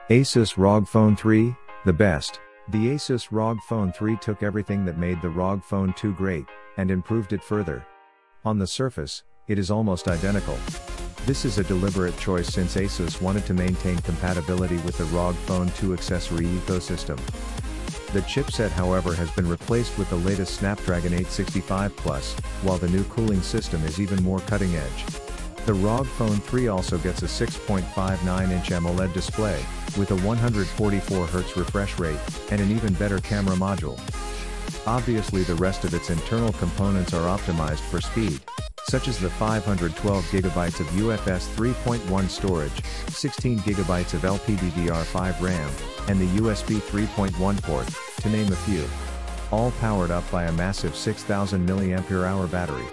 Asus ROG Phone 3, the best. The Asus ROG Phone 3 took everything that made the ROG Phone 2 great, and improved it further. On the surface, it is almost identical. This is a deliberate choice since Asus wanted to maintain compatibility with the ROG Phone 2 accessory ecosystem. The chipset, however, has been replaced with the latest Snapdragon 865 Plus, while the new cooling system is even more cutting edge. The ROG Phone 3 also gets a 6.59-inch AMOLED display, with a 144Hz refresh rate, and an even better camera module. Obviously, the rest of its internal components are optimized for speed, such as the 512GB of UFS 3.1 storage, 16GB of LPDDR5 RAM, and the USB 3.1 port, to name a few. All powered up by a massive 6000 mAh battery.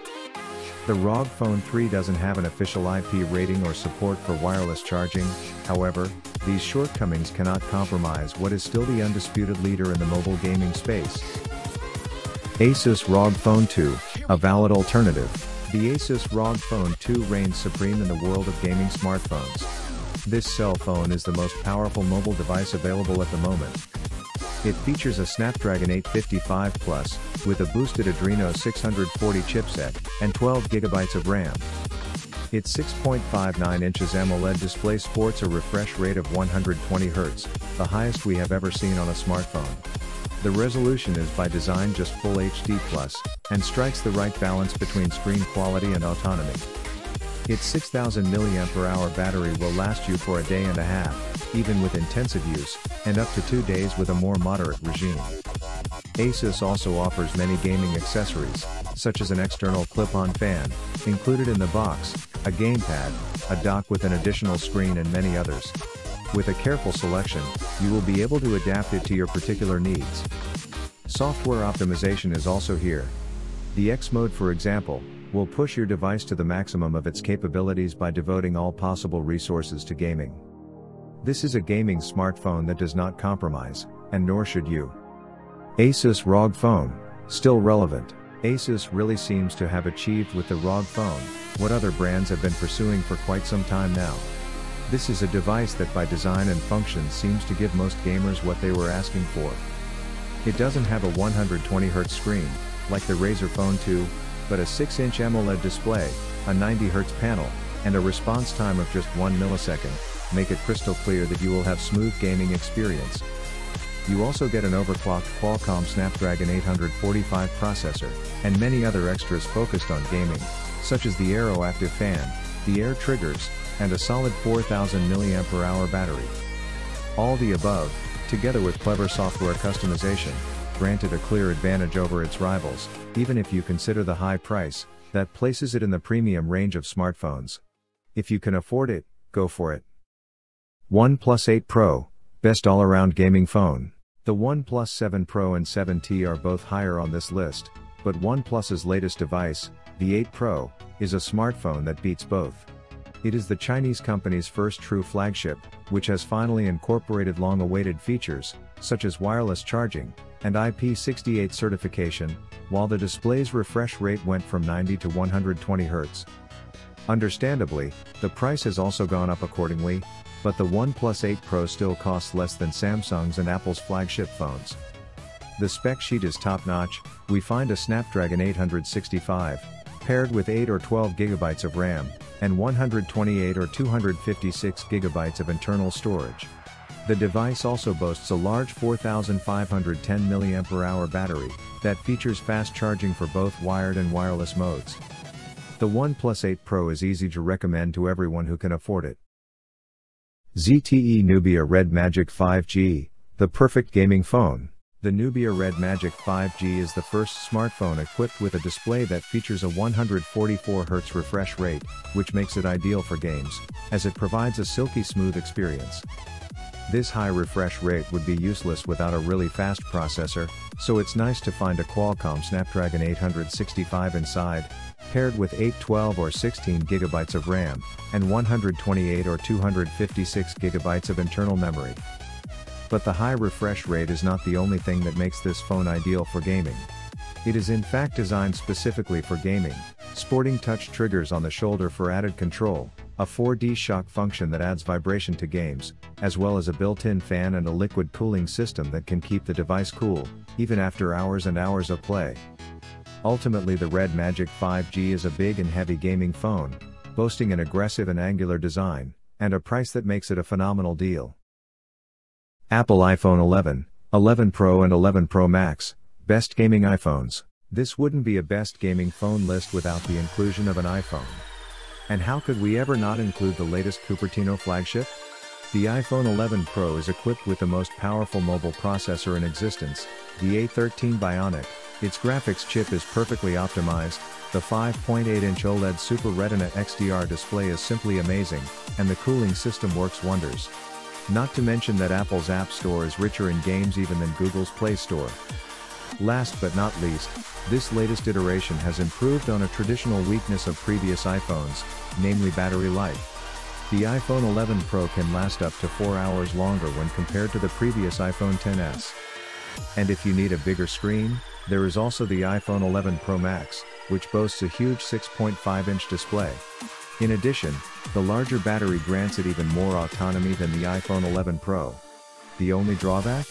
The ROG Phone 3 doesn't have an official IP rating or support for wireless charging, however, these shortcomings cannot compromise what is still the undisputed leader in the mobile gaming space. Asus ROG Phone 2, a valid alternative. The Asus ROG Phone 2 reigns supreme in the world of gaming smartphones. This cell phone is the most powerful mobile device available at the moment. It features a Snapdragon 855 Plus, with a boosted Adreno 640 chipset, and 12GB of RAM. Its 6.59 inches AMOLED display sports a refresh rate of 120Hz, the highest we have ever seen on a smartphone. The resolution is by design just Full HD+, and strikes the right balance between screen quality and autonomy. Its 6000 mAh battery will last you for a day and a half, even with intensive use, and up to 2 days with a more moderate regime. Asus also offers many gaming accessories, such as an external clip-on fan, included in the box, a gamepad, a dock with an additional screen and many others. With a careful selection, you will be able to adapt it to your particular needs. Software optimization is also here. The X mode, for example, will push your device to the maximum of its capabilities by devoting all possible resources to gaming. This is a gaming smartphone that does not compromise, and nor should you. Asus ROG Phone, still relevant. Asus really seems to have achieved with the ROG Phone what other brands have been pursuing for quite some time now. This is a device that by design and function seems to give most gamers what they were asking for. It doesn't have a 120Hz screen, like the Razer Phone 2, but a 6-inch AMOLED display, a 90Hz panel, and a response time of just 1 millisecond, make it crystal clear that you will have smooth gaming experience. You also get an overclocked Qualcomm Snapdragon 845 processor, and many other extras focused on gaming, such as the Aeroactive fan, the air triggers, and a solid 4000 mAh battery. All the above, together with clever software customization, granted a clear advantage over its rivals, even if you consider the high price that places it in the premium range of smartphones. If you can afford it, go for it. OnePlus 8 Pro, best all-around gaming phone. The OnePlus 7 Pro and 7T are both higher on this list, but OnePlus's latest device, the 8 Pro, is a smartphone that beats both. It is the Chinese company's first true flagship, which has finally incorporated long-awaited features, such as wireless charging, and IP68 certification, while the display's refresh rate went from 90 to 120 Hz. Understandably, the price has also gone up accordingly, but the OnePlus 8 Pro still costs less than Samsung's and Apple's flagship phones. The spec sheet is top-notch. We find a Snapdragon 865, paired with 8 or 12GB of RAM, and 128 or 256GB of internal storage. The device also boasts a large 4510 mAh battery, that features fast charging for both wired and wireless modes. The OnePlus 8 Pro is easy to recommend to everyone who can afford it. ZTE Nubia Red Magic 5G, the perfect gaming phone. The Nubia Red Magic 5G is the first smartphone equipped with a display that features a 144Hz refresh rate, which makes it ideal for games, as it provides a silky smooth experience. This high refresh rate would be useless without a really fast processor, so it's nice to find a Qualcomm Snapdragon 865 inside, paired with 8, 12 or 16GB of RAM, and 128 or 256GB of internal memory. But the high refresh rate is not the only thing that makes this phone ideal for gaming. It is in fact designed specifically for gaming, sporting touch triggers on the shoulder for added control, a 4D shock function that adds vibration to games, as well as a built-in fan and a liquid cooling system that can keep the device cool, even after hours and hours of play. Ultimately, the Red Magic 5G is a big and heavy gaming phone, boasting an aggressive and angular design, and a price that makes it a phenomenal deal. Apple iPhone 11, 11 Pro and 11 Pro Max, best gaming iPhones. This wouldn't be a best gaming phone list without the inclusion of an iPhone. And how could we ever not include the latest Cupertino flagship? The iPhone 11 Pro is equipped with the most powerful mobile processor in existence, the A13 Bionic. Its graphics chip is perfectly optimized, the 5.8-inch OLED Super Retina XDR display is simply amazing, and the cooling system works wonders. Not to mention that Apple's App Store is richer in games even than Google's Play Store. Last but not least, this latest iteration has improved on a traditional weakness of previous iPhones, namely battery life. The iPhone 11 Pro can last up to 4 hours longer when compared to the previous iPhone XS. And if you need a bigger screen, there is also the iPhone 11 Pro Max, which boasts a huge 6.5-inch display. In addition, the larger battery grants it even more autonomy than the iPhone 11 Pro. The only drawback?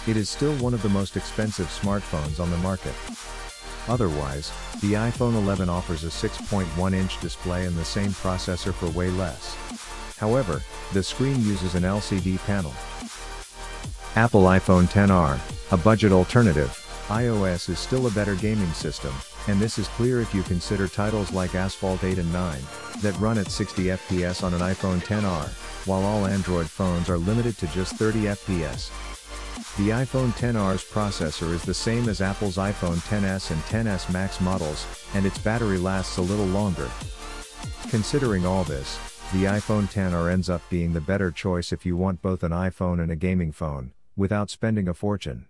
It is still one of the most expensive smartphones on the market. Otherwise, the iPhone 11 offers a 6.1-inch display and the same processor for way less. However, the screen uses an LCD panel. Apple iPhone XR, a budget alternative. iOS is still a better gaming system, and this is clear if you consider titles like Asphalt 8 and 9, that run at 60 FPS on an iPhone XR, while all Android phones are limited to just 30 FPS. The iPhone XR's processor is the same as Apple's iPhone XS and XS Max models, and its battery lasts a little longer. Considering all this, the iPhone XR ends up being the better choice if you want both an iPhone and a gaming phone, without spending a fortune.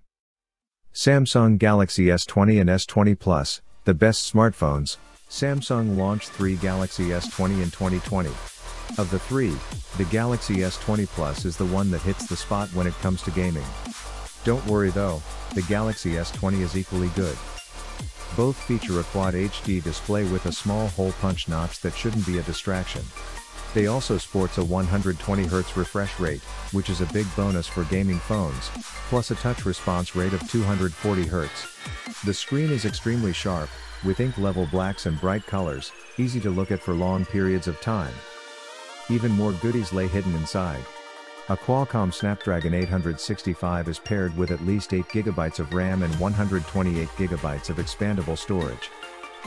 Samsung Galaxy S20 and S20 Plus, the best smartphones. Samsung launched 3 Galaxy S20 in 2020. Of the 3, the Galaxy S20 Plus is the one that hits the spot when it comes to gaming. Don't worry though, the Galaxy S20 is equally good. Both feature a Quad HD display with a small hole punch notch that shouldn't be a distraction. They also sports a 120Hz refresh rate, which is a big bonus for gaming phones, plus a touch response rate of 240Hz. The screen is extremely sharp, with ink-level blacks and bright colors, easy to look at for long periods of time. Even more goodies lay hidden inside. A Qualcomm Snapdragon 865 is paired with at least 8GB of RAM and 128GB of expandable storage.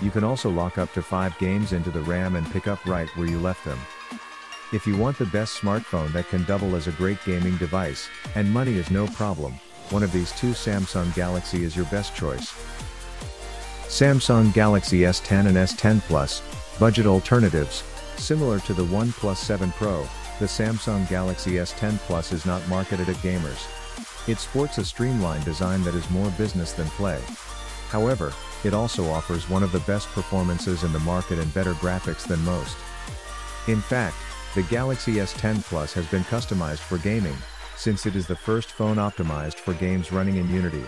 You can also lock up to 5 games into the RAM and pick up right where you left them. If you want the best smartphone that can double as a great gaming device, and money is no problem, one of these two Samsung Galaxy is your best choice. Samsung Galaxy S10 and S10 Plus, budget alternatives. Similar to the OnePlus 7 Pro, the Samsung Galaxy S10 Plus is not marketed at gamers. It sports a streamlined design that is more business than play. However, it also offers one of the best performances in the market and better graphics than most. In fact, the Galaxy S10 Plus has been customized for gaming, since it is the first phone optimized for games running in Unity.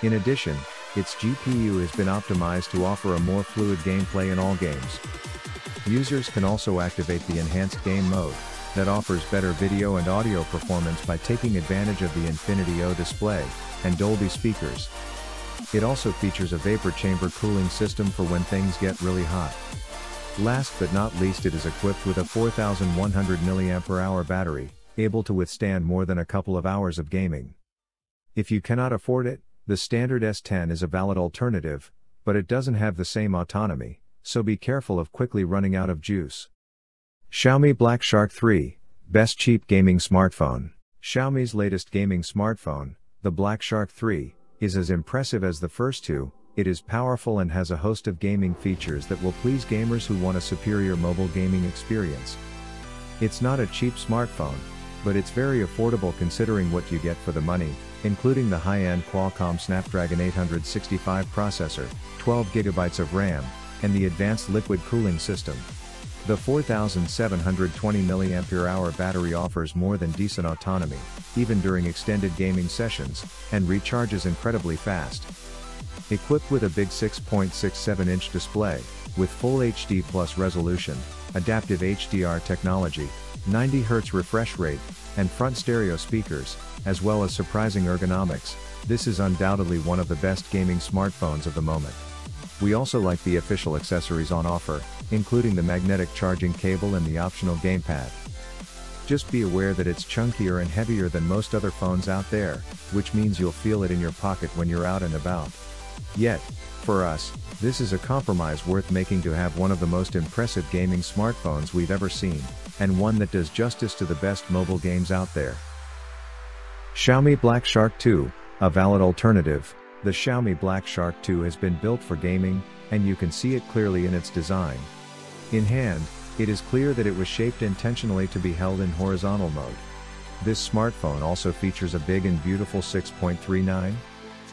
In addition, its GPU has been optimized to offer a more fluid gameplay in all games. Users can also activate the enhanced game mode, that offers better video and audio performance by taking advantage of the Infinity O display, and Dolby speakers. It also features a vapor chamber cooling system for when things get really hot. Last but not least, it is equipped with a 4100 mAh battery, able to withstand more than a couple of hours of gaming. If you cannot afford it, the standard S10 is a valid alternative, but it doesn't have the same autonomy, so be careful of quickly running out of juice. Xiaomi Black Shark 3, best cheap gaming smartphone. Xiaomi's latest gaming smartphone, the Black Shark 3, is as impressive as the first two. It is powerful and has a host of gaming features that will please gamers who want a superior mobile gaming experience. It's not a cheap smartphone, but it's very affordable considering what you get for the money, including the high-end Qualcomm Snapdragon 865 processor, 12GB of RAM, and the advanced liquid cooling system. The 4720 mAh battery offers more than decent autonomy, even during extended gaming sessions, and recharges incredibly fast. Equipped with a big 6.67-inch display, with Full HD Plus resolution, adaptive HDR technology, 90Hz refresh rate, and front stereo speakers, as well as surprising ergonomics, this is undoubtedly one of the best gaming smartphones of the moment. We also like the official accessories on offer, including the magnetic charging cable and the optional gamepad. Just be aware that it's chunkier and heavier than most other phones out there, which means you'll feel it in your pocket when you're out and about. Yet, for us, this is a compromise worth making to have one of the most impressive gaming smartphones we've ever seen, and one that does justice to the best mobile games out there. Xiaomi Black Shark 2, a valid alternative. The Xiaomi Black Shark 2 has been built for gaming, and you can see it clearly in its design. In hand, it is clear that it was shaped intentionally to be held in horizontal mode. This smartphone also features a big and beautiful 6.39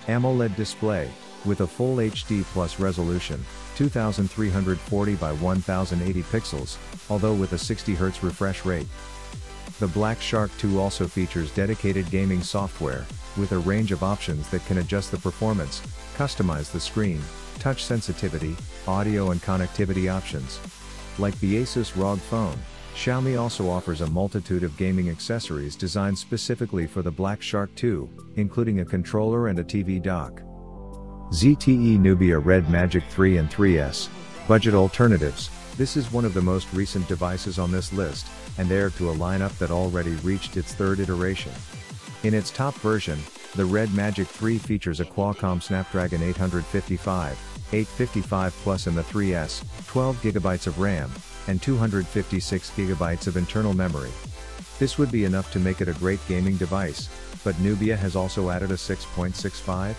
AMOLED display, with a full HD Plus resolution, 2340 by 1080 pixels, although with a 60Hz refresh rate. The Black Shark 2 also features dedicated gaming software, with a range of options that can adjust the performance, customize the screen, touch sensitivity, audio and connectivity options. Like the Asus ROG Phone, Xiaomi also offers a multitude of gaming accessories designed specifically for the Black Shark 2, including a controller and a TV dock. ZTE Nubia Red Magic 3 and 3S. Budget alternatives. This is one of the most recent devices on this list, and heir to a lineup that already reached its third iteration. In its top version, the Red Magic 3 features a Qualcomm Snapdragon 855, 855 Plus in the 3S, 12GB of RAM, and 256GB of internal memory. This would be enough to make it a great gaming device, but Nubia has also added a 6.65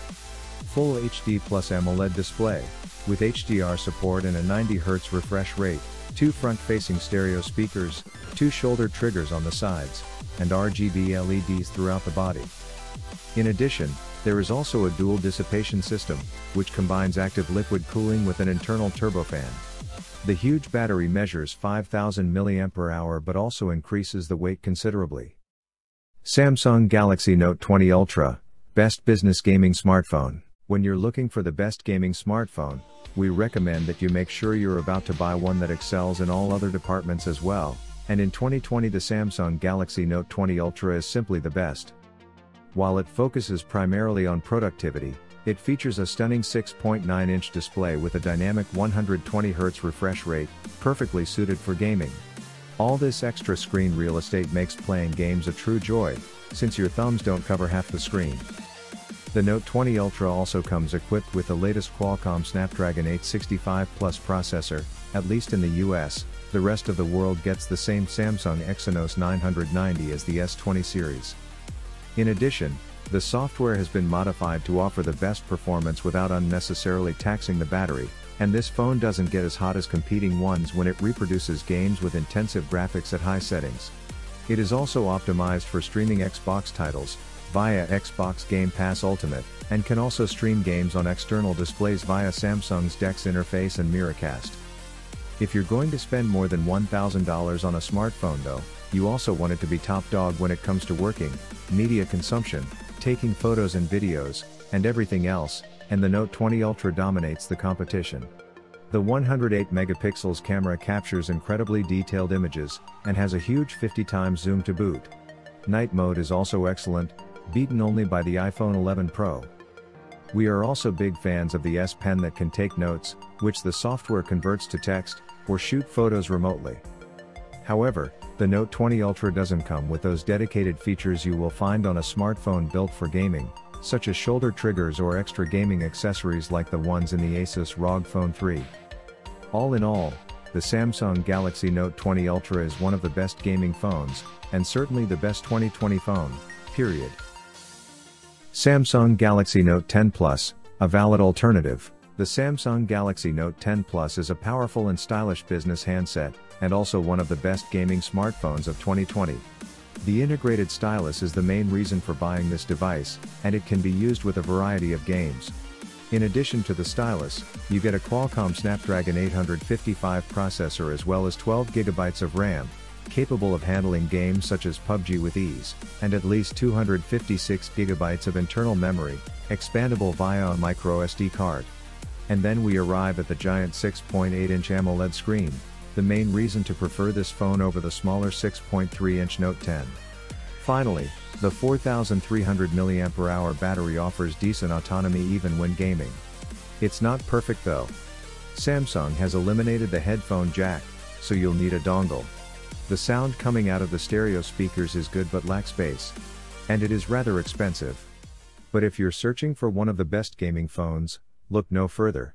Full HD Plus AMOLED display, with HDR support and a 90Hz refresh rate, 2 front-facing stereo speakers, 2 shoulder triggers on the sides, and RGB LEDs throughout the body. In addition, there is also a dual dissipation system, which combines active liquid cooling with an internal turbofan. The huge battery measures 5000 mAh but also increases the weight considerably. Samsung Galaxy Note 20 Ultra, best business gaming smartphone. When you're looking for the best gaming smartphone, we recommend that you make sure you're about to buy one that excels in all other departments as well, and in 2020 the Samsung Galaxy Note 20 Ultra is simply the best. While it focuses primarily on productivity, it features a stunning 6.9-inch display with a dynamic 120Hz refresh rate, perfectly suited for gaming. All this extra screen real estate makes playing games a true joy, since your thumbs don't cover half the screen. The Note 20 Ultra also comes equipped with the latest Qualcomm Snapdragon 865 Plus processor, at least in the US, the rest of the world gets the same Samsung Exynos 990 as the S20 series. In addition, the software has been modified to offer the best performance without unnecessarily taxing the battery, and this phone doesn't get as hot as competing ones when it reproduces games with intensive graphics at high settings. It is also optimized for streaming Xbox titles, via Xbox Game Pass Ultimate, and can also stream games on external displays via Samsung's DeX interface and Miracast. If you're going to spend more than $1,000 on a smartphone though, you also want it to be top dog when it comes to working, media consumption, taking photos and videos, and everything else, and the Note 20 Ultra dominates the competition. The 108 megapixels camera captures incredibly detailed images, and has a huge 50x zoom to boot. Night mode is also excellent, beaten only by the iPhone 11 Pro. We are also big fans of the S Pen that can take notes, which the software converts to text, or shoot photos remotely. However, the Note 20 Ultra doesn't come with those dedicated features you will find on a smartphone built for gaming, such as shoulder triggers or extra gaming accessories like the ones in the Asus ROG Phone 3. All in all, the Samsung Galaxy Note 20 Ultra is one of the best gaming phones, and certainly the best 2020 phone, period. Samsung Galaxy Note 10 Plus, a valid alternative. The Samsung Galaxy Note 10 Plus is a powerful and stylish business handset, and also one of the best gaming smartphones of 2020. The integrated stylus is the main reason for buying this device, and it can be used with a variety of games. In addition to the stylus, you get a Qualcomm Snapdragon 855 processor as well as 12GB of RAM, capable of handling games such as PUBG with ease, and at least 256GB of internal memory, expandable via a microSD card. And then we arrive at the giant 6.8-inch AMOLED screen, the main reason to prefer this phone over the smaller 6.3-inch Note 10. Finally, the 4300 mAh battery offers decent autonomy even when gaming. It's not perfect though. Samsung has eliminated the headphone jack, so you'll need a dongle. The sound coming out of the stereo speakers is good but lacks bass. And it is rather expensive. But if you're searching for one of the best gaming phones, look no further.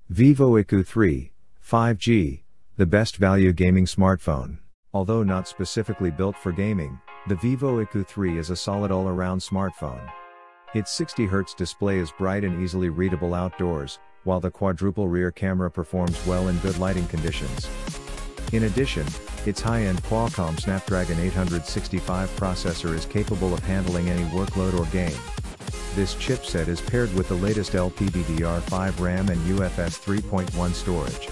Vivo EQ3 5G, the best value gaming smartphone. Although not specifically built for gaming, the Vivo EQ3 is a solid all-around smartphone. Its 60Hz display is bright and easily readable outdoors, while the quadruple rear camera performs well in good lighting conditions. In addition, its high-end Qualcomm Snapdragon 865 processor is capable of handling any workload or game. This chipset is paired with the latest LPDDR5 RAM and UFS 3.1 storage.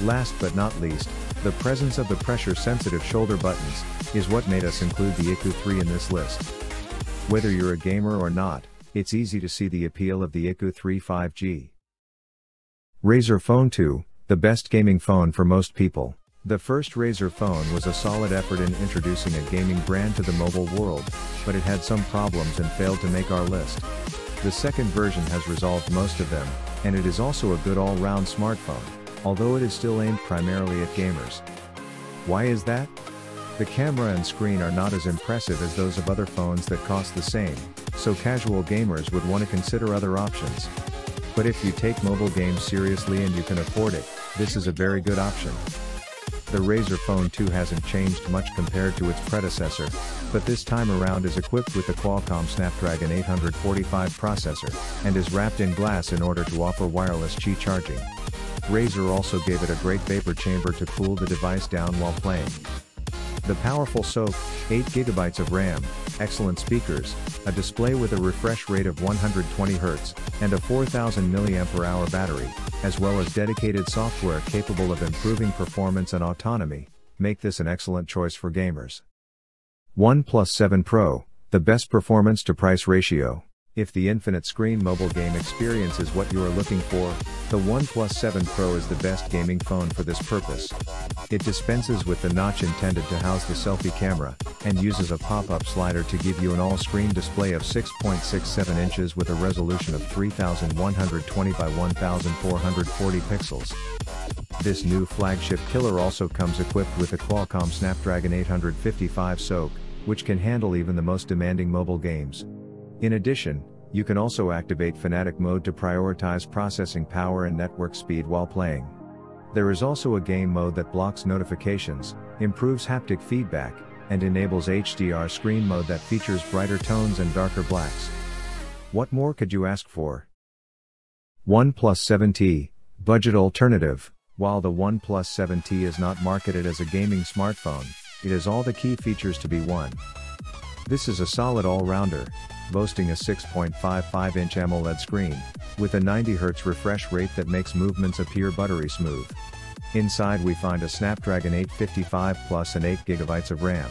Last but not least, the presence of the pressure-sensitive shoulder buttons is what made us include the EQ3 in this list. Whether you're a gamer or not, it's easy to see the appeal of the EQ3 5G. Razer Phone 2, the best gaming phone for most people. The first Razer phone was a solid effort in introducing a gaming brand to the mobile world, but it had some problems and failed to make our list. The second version has resolved most of them, and it is also a good all-round smartphone, although it is still aimed primarily at gamers. Why is that? The camera and screen are not as impressive as those of other phones that cost the same, so casual gamers would want to consider other options. But if you take mobile games seriously and you can afford it, this is a very good option. The Razer Phone 2 hasn't changed much compared to its predecessor, but this time around is equipped with the Qualcomm Snapdragon 845 processor, and is wrapped in glass in order to offer wireless Qi charging. Razer also gave it a great vapor chamber to cool the device down while playing. The powerful SoC, 8GB of RAM, excellent speakers, a display with a refresh rate of 120Hz, and a 4000 mAh battery, as well as dedicated software capable of improving performance and autonomy, make this an excellent choice for gamers. OnePlus 7 Pro, the best performance to price ratio. If the infinite screen mobile game experience is what you are looking for, the OnePlus 7 Pro is the best gaming phone for this purpose. It dispenses with the notch intended to house the selfie camera, and uses a pop-up slider to give you an all-screen display of 6.67 inches with a resolution of 3120 by 1440 pixels. This new flagship killer also comes equipped with a Qualcomm Snapdragon 855 SoC, which can handle even the most demanding mobile games. In addition, you can also activate Fanatic mode to prioritize processing power and network speed while playing. There is also a game mode that blocks notifications, improves haptic feedback, and enables HDR screen mode that features brighter tones and darker blacks. What more could you ask for? OnePlus 7T, budget alternative. While the OnePlus 7T is not marketed as a gaming smartphone, it has all the key features to be one. This is a solid all-rounder, boasting a 6.55-inch AMOLED screen, with a 90Hz refresh rate that makes movements appear buttery smooth. Inside we find a Snapdragon 855 Plus and 8GB of RAM.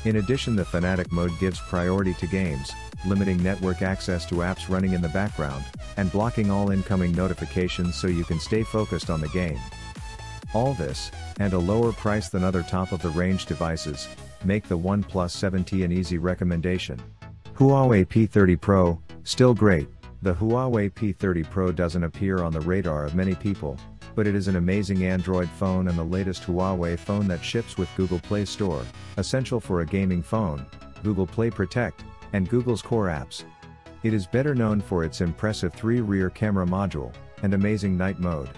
In addition, the Fanatic mode gives priority to games, limiting network access to apps running in the background, and blocking all incoming notifications so you can stay focused on the game. All this, and a lower price than other top-of-the-range devices, make the OnePlus 7T an easy recommendation. Huawei P30 Pro, still great. The Huawei P30 Pro doesn't appear on the radar of many people, but it is an amazing Android phone and the latest Huawei phone that ships with Google Play Store, essential for a gaming phone, Google Play Protect, and Google's core apps. It is better known for its impressive 3-rear camera module, and amazing night mode.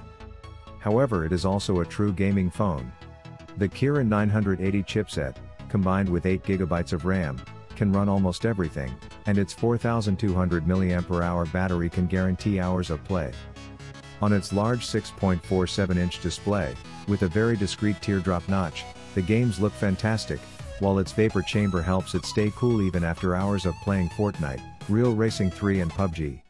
However, it is also a true gaming phone. The Kirin 980 chipset, combined with 8GB of RAM, can run almost everything, and its 4200 mAh battery can guarantee hours of play. On its large 6.47-inch display, with a very discreet teardrop notch, the games look fantastic, while its vapor chamber helps it stay cool even after hours of playing Fortnite, Real Racing 3 and PUBG.